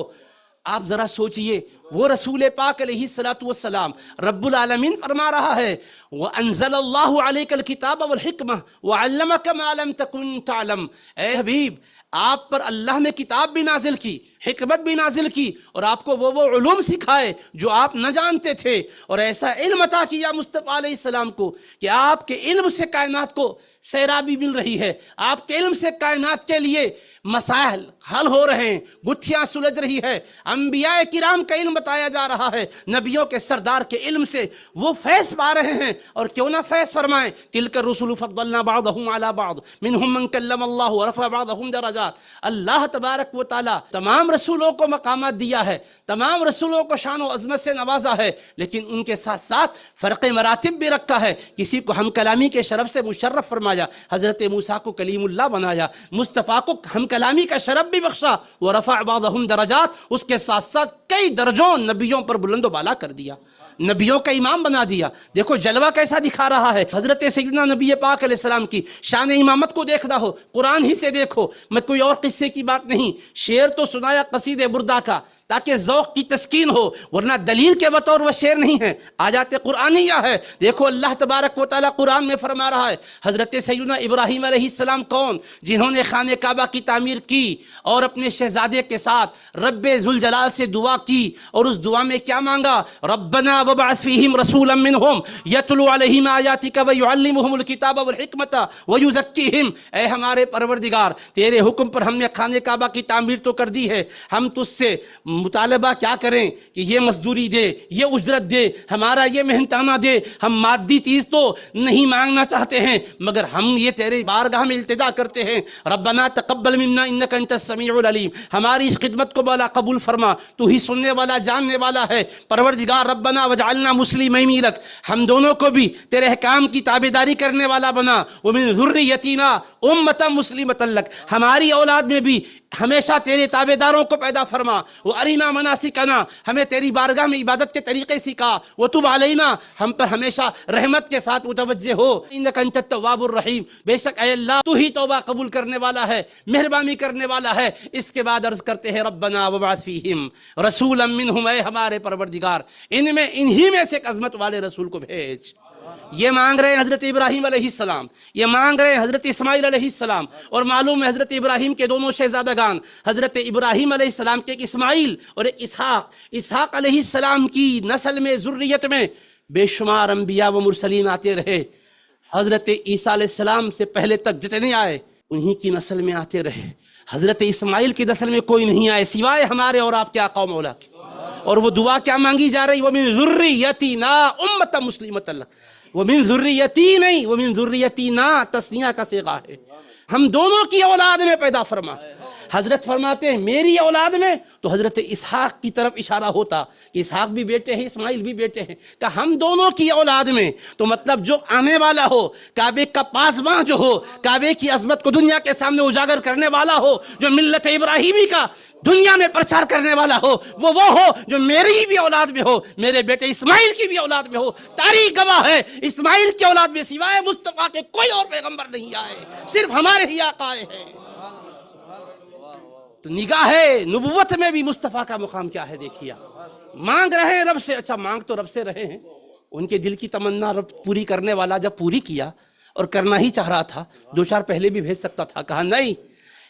آپ ذرا سوچئے، وہ رسول پاک علیہ السلام رب العالمین فرما رہا ہے وَأَنزَلَ اللَّهُ عَلَيْكَ الْكِتَابَ وَالْحِكْمَةَ وَعَلَّمَكَ مَا لَمْ تَكُنْ تَعْلَمْ۔ اے حبیب، آپ پر اللہ نے کتاب بھی نازل کی، حکمت بھی نازل کی، اور آپ کو وہ علوم سکھائے جو آپ نہ جانتے تھے، اور ایسا علم عطا کیا مصطفیٰ علیہ السلام کو کہ آپ کے علم سے کائنات کو سیرابی مل رہی ہے، آپ کے علم سے کائنات کے لیے مسائل حل ہو رہے ہیں، گتھیاں سلجھ رہی ہے، انبیاء کرام کا علم بتایا جا رہا ہے، نبیوں کے سردار کے علم سے وہ فیض پا رہے ہیں۔ اور کیوں نہ فیض فرمائیں، تلک الرسل فضلنا بعضهم على بعض منهم من کلم اللہ ورفع بعضهم درجات۔ اللہ تبارک و تعالی تمام رسولوں کو مقامات دیا ہے، تمام رسولوں کو شان و عظمت سے نوازا ہے، لیکن ان کے ساتھ ساتھ فرق مراتب بھی رکھا ہے۔ کسی کو ہم کلامی کے شرف سے مشرف فرمایا، حضرت موسیٰ کو کلیم اللہ بنایا، مصطفیٰ کو ہم کلامی کا شرف بھی بخشا، ورفع بعضهم درجات، اس کے ساتھ ساتھ کئی درجوں نبیوں پر بلند و بالا کر دیا، نبیوں کا امام بنا دیا۔ دیکھو جلوہ کیسا دکھا رہا ہے حضرت سیدنا نبی پاک علیہ السلام کی شان امامت کو دیکھ رہا ہو، قرآن ہی سے دیکھو، میں کوئی اور قصے کی بات نہیں، شعر تو سنایا قصیدہ بردہ کا تاکہ ذوق کی تسکین ہو، ورنہ دلیل کے بطور وہ شعر نہیں ہے، آیات قرآنیہ ہے۔ دیکھو اللہ تبارک و تعالیٰ قرآن میں فرما رہا ہے، حضرت سیدنا ابراہیم علیہ السلام کون؟ جنہوں نے خانہ کعبہ کی تعمیر کی اور اپنے شہزادے کے ساتھ رب ذوالجلال سے دعا کی، اور اس دعا میں کیا مانگا؟ ربنا وابعث فیہم رسولا منہم یتلو علیہم آیاتک ویعلمہم الکتاب والحکمت ویزکیہم۔ اے ہمارے پروردگار، تیرے حکم پر ہم نے خانہ کعبہ کی تعمیر تو کر دی ہے، ہم تجھ سے مطالبہ کیا کریں کہ یہ مزدوری دے، یہ اجرت دے، ہمارا یہ محنتانہ دے۔ ہم مادی چیز تو نہیں مانگنا چاہتے ہیں، مگر ہم یہ تیرے بارگاہ میں التجا کرتے ہیں، ربنا تقبل منا انک انت السمیع العلیم، ہماری اس خدمت کو مولا قبول فرما، تو ہی سننے والا جاننے والا ہے۔ پروردگار ربنا وجعلنا مسلمین لک، ہم دونوں کو بھی تیرے احکام کی تابعداری کرنے والا بنا، ومن ذریتنا امتا مسلمۃ لک، ہماری اولاد میں بھی ہمیشہ تیرے تابعداروں کو پیدا فرما، وَأَرِنَا مَنَاسِكَنَا، ہمیں تیری بارگاہ میں عبادت کے طریقے سکھا، وَتُبْ عَلَيْنَا، ہم پر ہمیشہ رحمت کے ساتھ متوجہ ہو، إِنَّكَ أَنْتَ التَّوَّابُ الرَّحِيمُ، بے شک اے اللہ تو ہی توبہ قبول کرنے والا ہے، مہربانی کرنے والا ہے۔ اس کے بعد عرض کرتے ہیں ربنا وابعث فیہم رسولا منہم، اے ہمارے پروردگار انہی میں سے ایک عظمت والے رسول کو بھیج۔ یہ مانگ رہے ہیں حضرت ابراہیم علیہ السلام، یہ مانگ رہے ہیں حضرت اسماعیل علیہ السلام، اور معلوم ہے حضرت ابراہیم کے دونوں شہزادگان، حضرت ابراہیم علیہ السلام کے ایک اسماعیل اور ایک اسحاق علیہ السلام کی نسل میں ذریت میں بے شمار انبیاء و مرسلین آتے رہے۔ حضرت عیسیٰ علیہ السلام سے پہلے تک جتنے آئے انہی کی نسل میں آتے رہے۔ حضرت اسماعیل کی نسل میں کوئی نہیں آئے سوائے ہمارے اور آپ کے آقا و مولا کے۔ اور وہ دعا کیا مانگی جا رہی؟ وَمِن ذُرِّيَّتِنَا أُمَّةً مُسْلِمَةً لَكَ، وَمِن ذُرِّيَّتِي نہیں، وَمِن ذُرِّيَّتِنَا تثنیہ کا صیغہ ہے، ہم دونوں کی اولاد میں پیدا فرما۔ حضرت فرماتے ہیں میری اولاد میں، تو حضرت اسحاق کی طرف اشارہ ہوتا کہ اسحاق بھی بیٹے ہیں، اسماعیل بھی بیٹے ہیں، کہ ہم دونوں کی اولاد میں، تو مطلب جو آنے والا ہو، کعبے کا پاسباں جو ہو، کعبے کی عظمت کو دنیا کے سامنے اجاگر کرنے والا ہو، جو ملت ابراہیمی کا دنیا میں پرچار کرنے والا ہو، وہ ہو جو میری بھی اولاد میں ہو، میرے بیٹے اسماعیل کی بھی اولاد میں ہو۔ تاریخ گواہ ہے اسماعیل کی اولاد میں سوائے مصطفیٰ کے کوئی اور پیغمبر نہیں آئے، صرف ہمارے ہی آقا آئے ہیں۔ تو نگاہ نبوت میں بھی مصطفیٰ کا مقام کیا ہے دیکھیے۔ مانگ رہے ہیں رب سے، اچھا مانگ تو رب سے رہے ہیں، ان کے دل کی تمنا رب پوری کرنے والا جب پوری کیا اور کرنا ہی چاہ رہا تھا، 2 4 پہلے بھی بھیج سکتا تھا، کہا نہیں،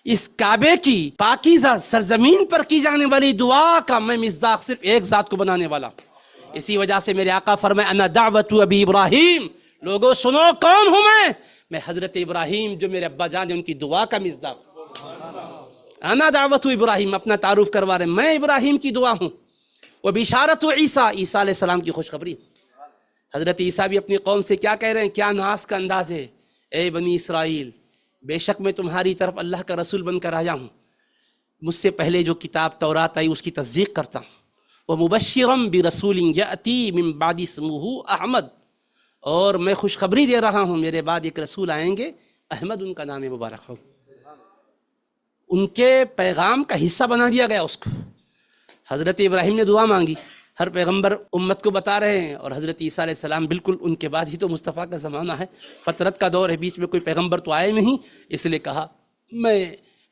اس کعبے کی پاکیزہ سرزمین پر کی جانے والی دعا کا میں مصداق صرف ایک ذات کو بنانے والا ہوں۔ اسی وجہ سے میرے آقا فرمائے انا دعوت ابی ابراہیم، لوگوں سنو کون ہوں میں حضرت ابراہیم جو میرے ابا جان ہیں ان کی دعا کا مصداق۔ انا دعوت ابراہیم، اپنا تعارف کروا رہے ہیں، میں ابراہیم کی دعا ہوں۔ وہ بشارت عیسیٰ، عیسیٰ علیہ السلام کی خوشخبری۔ حضرت عیسیٰ بھی اپنی قوم سے کیا کہہ رہے ہیں؟ کیا ناز کا انداز ہے، اے بنی اسرائیل، بے شک میں تمہاری طرف اللہ کا رسول بن کر آیا ہوں، مجھ سے پہلے جو کتاب تورات آئی اس کی تصدیق کرتا ہوں، وَمُبَشِّرًا بِرَسُولٍ يَأْتِي مِن بَعْدِ اسْمُهُ احمد، اور میں خوشخبری دے رہا ہوں میرے بعد ایک رسول آئیں گے، احمد ان کا نام مبارک ہو۔ ان کے پیغام کا حصہ بنا دیا گیا اس کو۔ حضرت ابراہیم نے دعا مانگی، ہر پیغمبر امت کو بتا رہے ہیں، اور حضرت عیسیٰ علیہ السلام بالکل ان کے بعد ہی تو مصطفیٰ کا زمانہ ہے، فطرت کا دور ہے، بیچ میں کوئی پیغمبر تو آئے نہیں، اس لیے کہا میں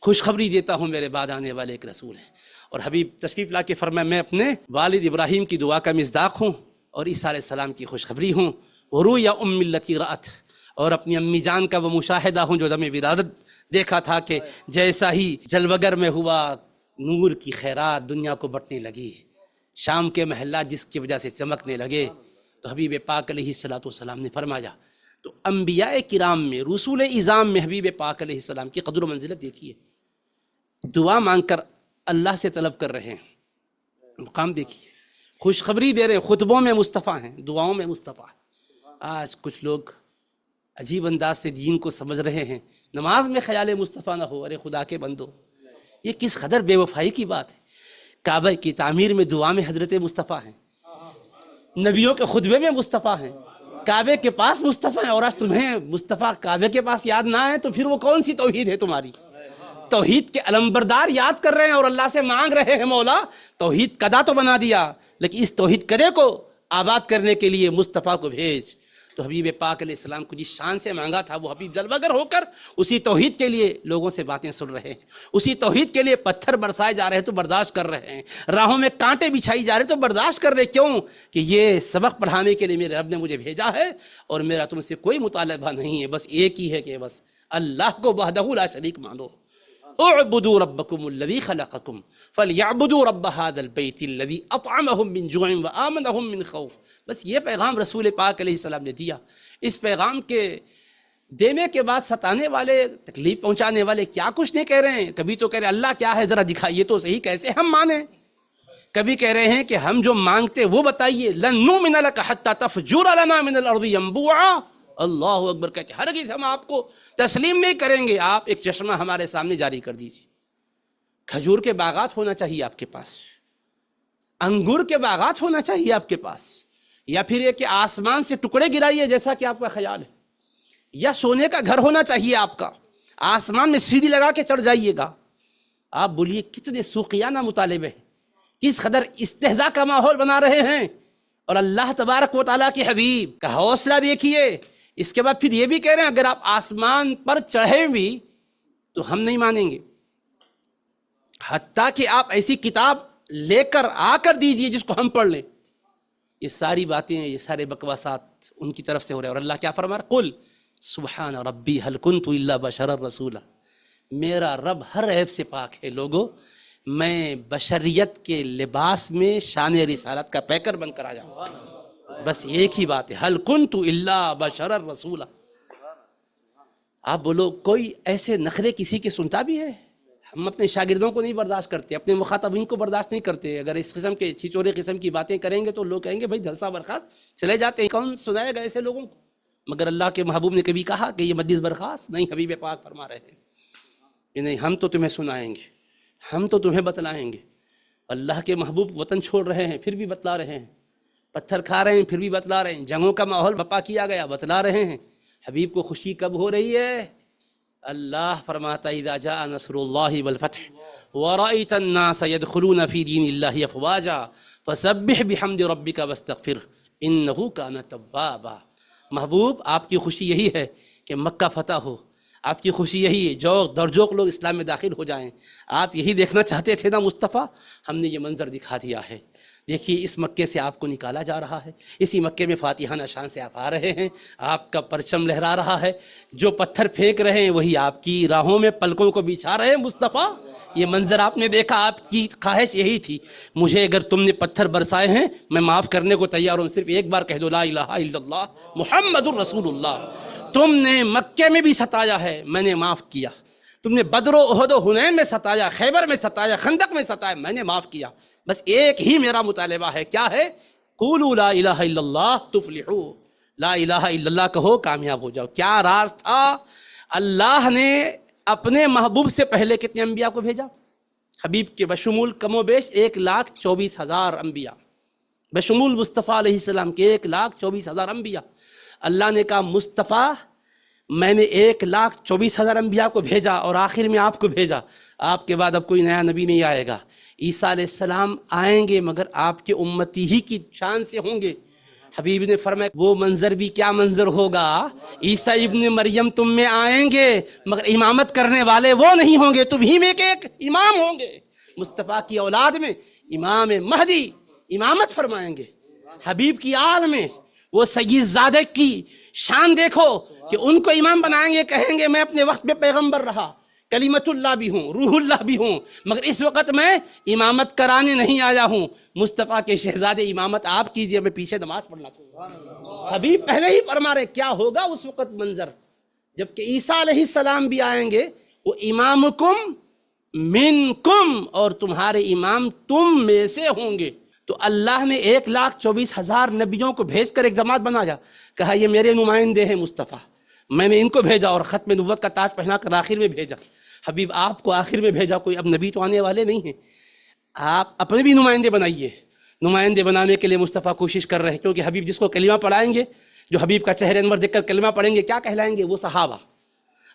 خوشخبری دیتا ہوں میرے بعد آنے والے ایک رسول ہیں۔ اور حبیب تشریف لا کے فرمایا میں اپنے والد ابراہیم کی دعا کا مصداق ہوں اور عیسیٰ علیہ السلام کی خوشخبری ہوں، وَرُؤْيَا أُمِّ الَّتِي رَأَتْ، اور اپنی امی جان کا وہ مشاہدہ ہوں جو دم ولادت دیکھا تھا کہ جیسا ہی جلوگر میں ہوا نور کی خیرات دنیا کو بٹنے لگی، شام کے محلات جس کی وجہ سے چمکنے لگے، تو حبیب پاک علیہ السلام نے فرمایا۔ تو انبیاء کرام میں، رسول اعظام میں حبیب پاک علیہ السلام کی قدر و منزلت دیکھیے، دعا مانگ کر اللہ سے طلب کر رہے ہیں، مقام دیکھیے، خوشخبری دے رہے ہیں، خطبوں میں مصطفیٰ ہیں، دعاؤں میں مصطفیٰ ہیں۔ آج کچھ لوگ عجیب انداز سے دین کو سمجھ رہے ہیں، نماز میں خیال مصطفیٰ نہ ہو، ارے خدا کے بندو، یہ کس قدر بے وفائی کی بات ہے۔ کعبہ کی تعمیر میں دعا میں حضرت مصطفیٰ ہیں، نبیوں کے خطبے میں مصطفیٰ ہیں، کعبے کے پاس مصطفیٰ ہیں، اور آج تمہیں مصطفیٰ کعبے کے پاس یاد نہ آئے تو پھر وہ کون سی توحید ہے تمہاری؟ توحید کے علمبردار یاد کر رہے ہیں اور اللہ سے مانگ رہے ہیں مولا توحید کدا تو بنا دیا، لیکن اس توحید کدے کو آباد کرنے کے لیے مصطفیٰ کو بھیج۔ تو حبیب پاک علیہ السلام کو جس شان سے مانگا تھا وہ حبیب جلوہ گر ہو کر اسی توحید کے لیے لوگوں سے باتیں سن رہے ہیں، اسی توحید کے لیے پتھر برسائے جا رہے ہیں تو برداشت کر رہے ہیں، راہوں میں کانٹے بچھائی جا رہے تو برداشت کر رہے، کیوں کہ یہ سبق پڑھانے کے لیے میرے رب نے مجھے بھیجا ہے اور میرا تم سے کوئی مطالبہ نہیں ہے، بس ایک ہی ہے کہ بس اللہ کو وحدہ لا شریک مانو۔ اعبدوا ربکم الذی خلقکم فلیعبدوا رب ھذا البیت الذی اطعمہم من جوع وآمنہم من خوف۔ بس یہ پیغام رسول پاک علیہ السلام نے دیا۔ اس پیغام کے دینے کے بعد ستانے والے، تکلیف پہنچانے والے کیا کچھ نہیں کہہ رہے ہیں، کبھی تو کہہ رہے ہیں اللہ کیا ہے ذرا دکھائیے تو صحیح کیسے ہم مانیں، کبھی کہہ رہے ہیں کہ ہم جو مانگتے وہ بتائیے، لن نؤمن لک حتی تفجر لنا من الارض ینبوعا۔ اللہ اکبر کہتے ہیں ہرگز ہم آپ کو تسلیم نہیں کریں گے، آپ ایک چشمہ ہمارے سامنے جاری کر دیجیے۔ کھجور کے باغات ہونا چاہیے آپ کے پاس، انگور کے باغات ہونا چاہیے آپ کے پاس، یا پھر یہ کہ آسمان سے ٹکڑے گرائیے جیسا کہ آپ کا خیال ہے، یا سونے کا گھر ہونا چاہیے آپ کا، آسمان میں سیڑھی لگا کے چڑھ جائیے گا۔ آپ بولیے کتنے سوقیانہ مطالبے ہیں، کس قدر استہزاء کا ماحول بنا رہے ہیں، اور اللہ تبارک و تعالیٰ کے حبیب کا حوصلہ دیکھیے۔ اس کے بعد پھر یہ بھی کہہ رہے ہیں اگر آپ آسمان پر چڑھیں بھی تو ہم نہیں مانیں گے، حتیٰ کہ آپ ایسی کتاب لے کر آ کر دیجئے جس کو ہم پڑھ لیں۔ یہ ساری باتیں، یہ سارے بکواسات ان کی طرف سے ہو رہے ہیں، اور اللہ کیا فرما رہا ہے؟ قل سبحان ربی هل كنت الا بشرا رسولا۔ میرا رب ہر عیب سے پاک ہے لوگو، میں بشریت کے لباس میں شان رسالت کا پیکر بن کر آیا ہوں۔ بس ایک ہی بات ہے، هل كنت الا بشرا رسولا۔ آپ بولو کوئی ایسے نخرے کسی کے سنتا بھی ہے؟ ہم اپنے شاگردوں کو نہیں برداشت کرتے، اپنے مخاطبین کو برداشت نہیں کرتے۔ اگر اس قسم کے چھچورے قسم کی باتیں کریں گے تو لوگ کہیں گے بھائی جلسہ برخاست، چلے جاتے ہیں، کون سنائے گا ایسے لوگوں کو؟ مگر اللہ کے محبوب نے کبھی کہا کہ یہ مجلس برخاست نہیں، حبیب پاک فرما رہے ہیں کہ نہیں، ہم تو تمہیں سنائیں گے، ہم تو تمہیں بتلائیں گے۔ اللہ کے محبوب وطن چھوڑ رہے ہیں پھر بھی بتلا رہے ہیں، پتھر کھا رہے ہیں پھر بھی بتلا رہے ہیں، جنگوں کا ماحول بپا کیا گیا بتلا رہے ہیں۔ حبیب کو خوشی کب ہو رہی ہے؟ اللہ فرماتا اذا جاء نصر اللہ والفتح ورأیت الناس يدخلون فی دین اللہ افواجا فسبح بحمد ربک واستغفر انہ کان توابا۔ محبوب آپ کی خوشی یہی ہے کہ مکہ فتح ہو، آپ کی خوشی یہی ہے جوق درجوق لوگ اسلام میں داخل ہو جائیں، آپ یہی دیکھنا چاہتے تھے نا مصطفیٰ؟ ہم نے یہ منظر دکھا دیا ہے۔ دیکھیے اس مکے سے آپ کو نکالا جا رہا ہے، اسی مکے میں فاتحانہ شان سے آپ آ رہے ہیں، آپ کا پرچم لہرا رہا ہے، جو پتھر پھینک رہے ہیں وہی آپ کی راہوں میں پلکوں کو بچھا رہے ہیں مصطفیٰ۔ یہ منظر آپ نے دیکھا، آپ کی خواہش یہی تھی مجھے اگر تم نے پتھر برسائے ہیں میں معاف کرنے کو تیار ہوں، صرف ایک بار کہہ دو لا الہ الا اللہ محمد الرسول اللہ۔ تم نے مکے میں بھی ستایا ہے، میں نے معاف کیا، تم نے بدر و احد و حنین میں ستایا، خیبر میں ستایا، خندق میں ستایا، میں نے معاف کیا۔ بس ایک ہی میرا مطالبہ ہے، کیا ہے؟ قولوا لا الہ الا اللہ تفلحوا، لا الہ الا اللہ کہو کامیاب ہو جاؤ۔ کیا راز تھا؟ اللہ نے اپنے محبوب سے پہلے کتنے انبیاء کو بھیجا؟ حبیب کے بشمول کم و بیش 1,24,000 انبیاء، بشمول مصطفیٰ علیہ السلام کے 1,24,000 انبیاء۔ اللہ نے کہا مصطفیٰ میں نے 1,24,000 انبیاء کو بھیجا اور آخر میں آپ کو بھیجا، آپ کے بعد اب کوئی نیا نبی نہیں آئے گا۔ عیسیٰ علیہ السلام آئیں گے مگر آپ کے امتی ہی کی شان سے ہوں گے۔ حبیب نے فرمایا وہ منظر بھی کیا منظر ہوگا، عیسیٰ ابن مریم تم میں آئیں گے مگر امامت کرنے والے وہ نہیں ہوں گے، تم ہی میں ایک امام ہوں گے۔ مصطفیٰ کی اولاد میں امام مہدی امامت فرمائیں گے۔ حبیب کی آل میں وہ سید زادہ کی شان دیکھو کہ ان کو امام بنائیں گے، کہیں گے میں اپنے وقت میں پیغمبر رہا، کلیمت اللہ بھی ہوں، روح اللہ بھی ہوں، مگر اس وقت میں امامت کرانے نہیں آیا ہوں۔ مصطفیٰ کے شہزادے امامت آپ کیجئے، میں پیچھے نماز پڑھنا چاہوں۔ حبیب پہلے ہی فرما رہے کیا ہوگا اس وقت منظر، جبکہ عیسیٰ علیہ السلام بھی آئیں گے، وہ امامکم منکم، اور تمہارے امام تم میں سے ہوں گے۔ تو اللہ نے 1,24,000 نبیوں کو بھیج کر ایک جماعت بنایا، کہا یہ میرے نمائندے ہیں مصطفیٰ، میں نے ان کو بھیجا اور ختم نبوت کا تاج پہنا کر آخر میں بھیجا۔ حبیب آپ کو آخر میں بھیجا، کوئی اب نبی تو آنے والے نہیں ہیں، آپ اپنے بھی نمائندے بنائیے۔ نمائندے بنانے کے لیے مصطفیٰ کوشش کر رہے ہیں، کیونکہ حبیب جس کو کلمہ پڑھائیں گے، جو حبیب کا چہرہ انور دیکھ کر کلمہ پڑھیں گے، کیا کہلائیں گے؟ وہ صحابہ۔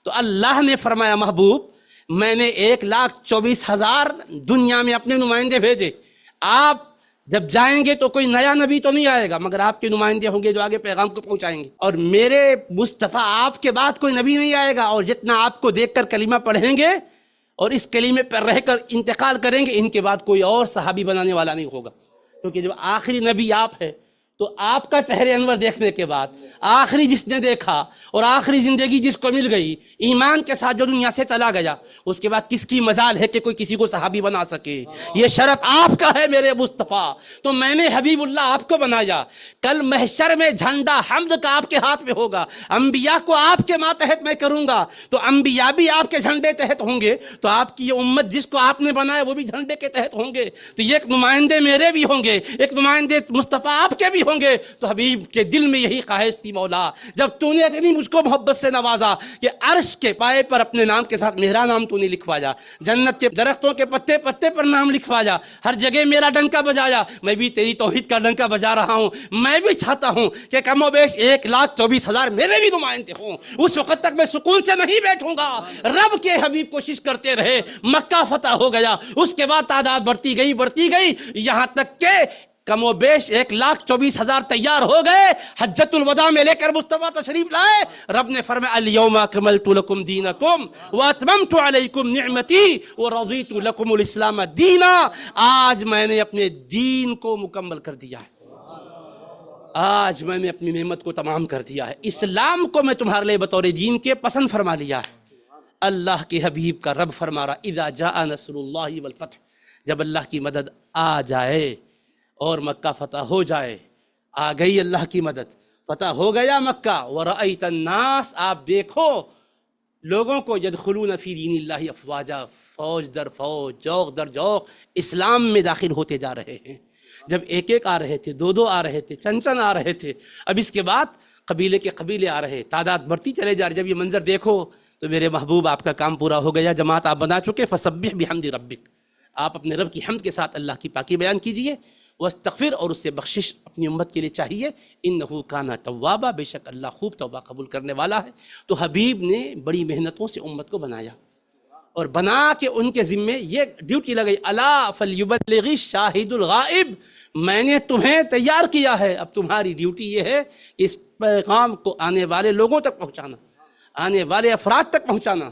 تو اللہ نے فرمایا محبوب میں نے 1,24,000 دنیا میں اپنے نمائندے بھیجے، آپ جب جائیں گے تو کوئی نیا نبی تو نہیں آئے گا، مگر آپ کے نمائندے ہوں گے جو آگے پیغام کو پہنچائیں گے، اور میرے مصطفیٰ آپ کے بعد کوئی نبی نہیں آئے گا، اور جتنا آپ کو دیکھ کر کلمہ پڑھیں گے اور اس کلمے پر رہ کر انتقال کریں گے، ان کے بعد کوئی اور صحابی بنانے والا نہیں ہوگا، کیونکہ جب آخری نبی آپ ہے تو آپ کا چہرے انور دیکھنے کے بعد آخری جس نے دیکھا اور آخری زندگی جس کو مل گئی ایمان کے ساتھ جو دنیا سے چلا گیا، اس کے بعد کس کی مجال ہے کہ کوئی کسی کو صحابی بنا سکے؟ یہ شرف آپ کا ہے میرے مصطفیٰ، تو میں نے حبیب اللہ آپ کو بنایا۔ کل محشر میں جھنڈا حمد کا آپ کے ہاتھ میں ہوگا، انبیاء کو آپ کے ماتحت میں کروں گا، تو انبیاء بھی آپ کے جھنڈے تحت ہوں گے، تو آپ کی یہ امت جس کو آپ نے بنایا وہ بھی جھنڈے کے تحت ہوں گے، تو یہ ایک نمائندے میرے بھی ہوں گے، ایک نمائندے مصطفیٰ آپ کے بھی ہوں گے۔ تو حبیب کے دل میں یہی خواہش تھی، مولا جب تو نے اتنی مجھ کو محبت سے نوازا کہ عرش کے پائے پر اپنے نام کے ساتھ میرا نام تو نے لکھوایا، جنت کے درختوں کے پتے پتے پر نام لکھوایا، ہر جگہ میرا ڈنکا بجایا، میں بھی تیری توحید کا ڈنکا بجا رہا ہوں۔ میں بھی چاہتا ہوں کہ کم و بیش 1,24,000 میرے بھی نمائندے ہوں، اس وقت تک میں سکون سے نہیں بیٹھوں گا۔ رب کے حبیب کوشش کرتے رہے، مکہ فتح ہو گیا، اس کے بعد تعداد بڑھتی گئی، یہاں تک کہ کم و بیش 1,24,000 تیار ہو گئے، حجۃ الوداع میں لے کر مصطفیٰ تشریف لائے۔ رب نے فرمایا الیوم اکملت لکم دینکم واتممت علیکم نعمتی ورضیت لکم الاسلام دینا، آج میں نے اپنے دین کو مکمل کر دیا ہے، آج میں نے اپنی نعمت کو تمام کر دیا ہے، اسلام کو میں تمہارے لیے بطور دین کے پسند فرما لیا ہے۔ اللہ کے حبیب کا رب فرما رہا اذا جاء نصر اللہ والفتح، جب اللہ کی مدد آ جائے اور مکہ فتح ہو جائے، آ گئی اللہ کی مدد، فتح ہو گیا مکہ، وَرَأَيْتَ النَّاسَ، آپ دیکھو لوگوں کو يَدْخُلُونَ فِي دِينِ اللَّهِ أَفْوَاجًا، فوج در فوج، جوق در جوق اسلام میں داخل ہوتے جا رہے ہیں۔ جب ایک ایک آ رہے تھے، دو دو آ رہے تھے، چند چند آ رہے تھے، اب اس کے بعد قبیلے کے قبیلے آ رہے، تعداد بڑھتی چلے جا رہی۔ جب یہ منظر دیکھو تو میرے محبوب آپ کا کام پورا ہو گیا، جماعت آپ بنا چکے، فَسَبِّحْ بِحَمْدِ رَبِّكَ، آپ اپنے رب کی حمد کے ساتھ اللہ کی پاکی بیان کیجئے، واستغفر، اور اس سے بخشش اپنی امت کے لیے چاہیے، انہو کانا توابا، بے شک اللہ خوب توبہ قبول کرنے والا ہے۔ تو حبیب نے بڑی محنتوں سے امت کو بنایا، اور بنا کے ان کے ذمے یہ ڈیوٹی لگئی، الا فلیبلغ الشاہد الغائب، میں نے تمہیں تیار کیا ہے، اب تمہاری ڈیوٹی یہ ہے کہ اس پیغام کو آنے والے لوگوں تک پہنچانا، آنے والے افراد تک پہنچانا۔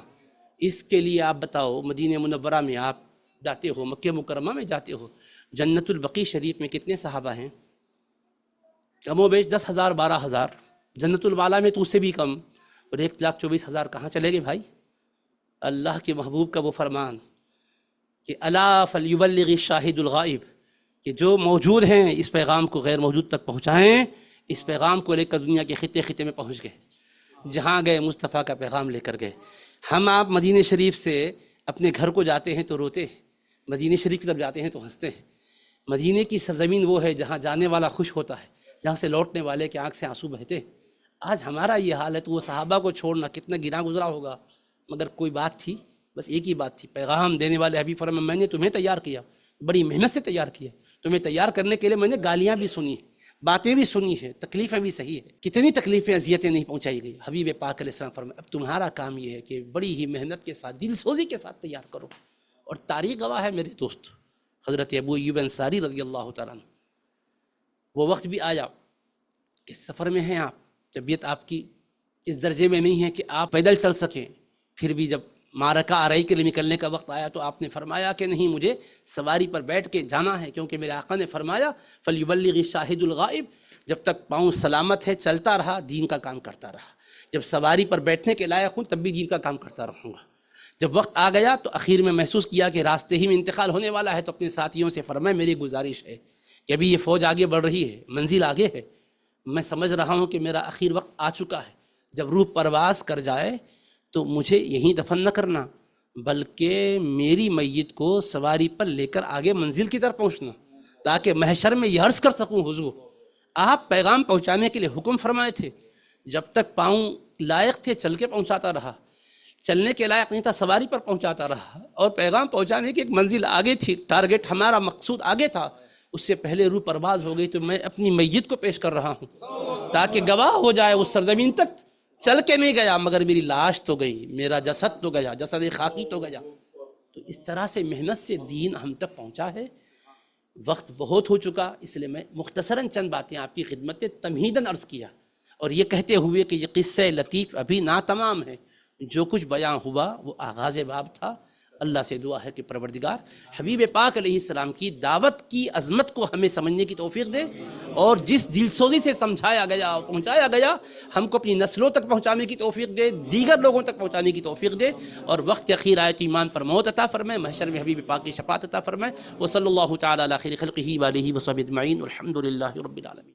اس کے لیے آپ بتاؤ، مدینہ منورہ میں آپ جاتے ہو، مکہ مکرمہ میں جاتے ہو، جنت البقیع شریف میں کتنے صحابہ ہیں؟ کم و بیش 10,000 12,000، جنت البالا میں تو اس سے بھی کم، اور 1,24,000 کہاں چلے گئے بھائی؟ اللہ کے محبوب کا وہ فرمان کہ الا فلیبلغ الشاہد الغائب، کہ جو موجود ہیں اس پیغام کو غیر موجود تک پہنچائیں، اس پیغام کو لے کر دنیا کے خطے خطے میں پہنچ گئے، جہاں گئے مصطفیٰ کا پیغام لے کر گئے۔ ہم آپ مدینہ شریف سے اپنے گھر کو جاتے ہیں تو روتے ہیں، مدینہ شریف کی طرف جاتے ہیں تو ہنستے ہیں۔ مدینہ کی سرزمین وہ ہے جہاں جانے والا خوش ہوتا ہے، جہاں سے لوٹنے والے کے آنکھ سے آنسو بہتے ہیں۔ آج ہمارا یہ حال ہے، تو وہ صحابہ کو چھوڑنا کتنا گراں گزرا ہوگا، مگر کوئی بات تھی، بس ایک ہی بات تھی، پیغام دینے والے حبیب فرمایا میں نے تمہیں تیار کیا، بڑی محنت سے تیار کیا، تمہیں تیار کرنے کے لیے میں نے گالیاں بھی سنی ہیں، باتیں بھی سنی ہیں، تکلیفیں بھی صحیح ہیں، کتنی تکلیفیں اذیتیں نہیں پہنچائی گئی۔ حبیب پاک علیہ السلام فرمایا اب تمہارا کام یہ ہے کہ بڑی ہی محنت کے ساتھ، دل سوزی کے ساتھ تیار کرو۔ اور تاریخ گواہ ہے میرے دوست، حضرت ابو ایوب انصاری رضی اللہ تعالیٰ عنہ، وہ وقت بھی آیا کہ سفر میں ہیں آپ، طبیعت آپ کی اس درجے میں نہیں ہے کہ آپ پیدل چل سکیں، پھر بھی جب معرکہ آرائی کے لیے نکلنے کا وقت آیا تو آپ نے فرمایا کہ نہیں، مجھے سواری پر بیٹھ کے جانا ہے، کیونکہ میرے آقا نے فرمایا فلیبلغ الشاہد الغائب، جب تک پاؤں سلامت ہے چلتا رہا، دین کا کام کرتا رہا، جب سواری پر بیٹھنے کے لائق ہوں تب بھی دین کا کام کرتا رہوں گا۔ جب وقت آ گیا تو اخیر میں محسوس کیا کہ راستے ہی میں انتقال ہونے والا ہے، تو اپنے ساتھیوں سے فرمایا میری گزارش ہے کہ ابھی یہ فوج آگے بڑھ رہی ہے، منزل آگے ہے، میں سمجھ رہا ہوں کہ میرا اخیر وقت آ چکا ہے، جب روح پرواز کر جائے تو مجھے یہیں دفن نہ کرنا، بلکہ میری میت کو سواری پر لے کر آگے منزل کی طرف پہنچنا، تاکہ محشر میں یہ عرض کر سکوں حضور آپ پیغام پہنچانے کے لیے حکم فرمائے تھے، جب تک پاؤں لائق تھے چل کے پہنچاتا رہا، چلنے کے لائق نہیں تھا سواری پر پہنچاتا رہا، اور پیغام پہنچانے کی ایک منزل آگے تھی، ٹارگٹ ہمارا مقصود آگے تھا، اس سے پہلے روح پرواز ہو گئی، تو میں اپنی میت کو پیش کر رہا ہوں تاکہ گواہ ہو جائے اس سرزمین تک چل کے نہیں گیا، مگر میری لاش تو گئی، میرا جسد تو گیا، جسد خاکی تو گیا۔ تو اس طرح سے محنت سے دین ہم تک پہنچا ہے۔ وقت بہت ہو چکا، اس لیے میں مختصراً چند باتیں آپ کی خدمت تمہیداً عرض کیا، اور یہ کہتے ہوئے کہ یہ قصہ لطیف ابھی ناتمام ہے، جو کچھ بیان ہوا وہ آغاز باب تھا۔ اللہ سے دعا ہے کہ پروردگار حبیب پاک علیہ السلام کی دعوت کی عظمت کو ہمیں سمجھنے کی توفیق دے، اور جس دلسوزی سے سمجھایا گیا اور پہنچایا گیا ہم کو اپنی نسلوں تک پہنچانے کی توفیق دے، دیگر لوگوں تک پہنچانے کی توفیق دے، اور وقت اخیر آئے تو ایمان پر موت عطا فرمائے، محشر میں حبیب پاک کی شفاعت عطا فرمائے۔ وصلی اللہ تعالی علی خیر خلقہ وآلہ وصحبہ اجمعین، والحمد للہ رب العالمین۔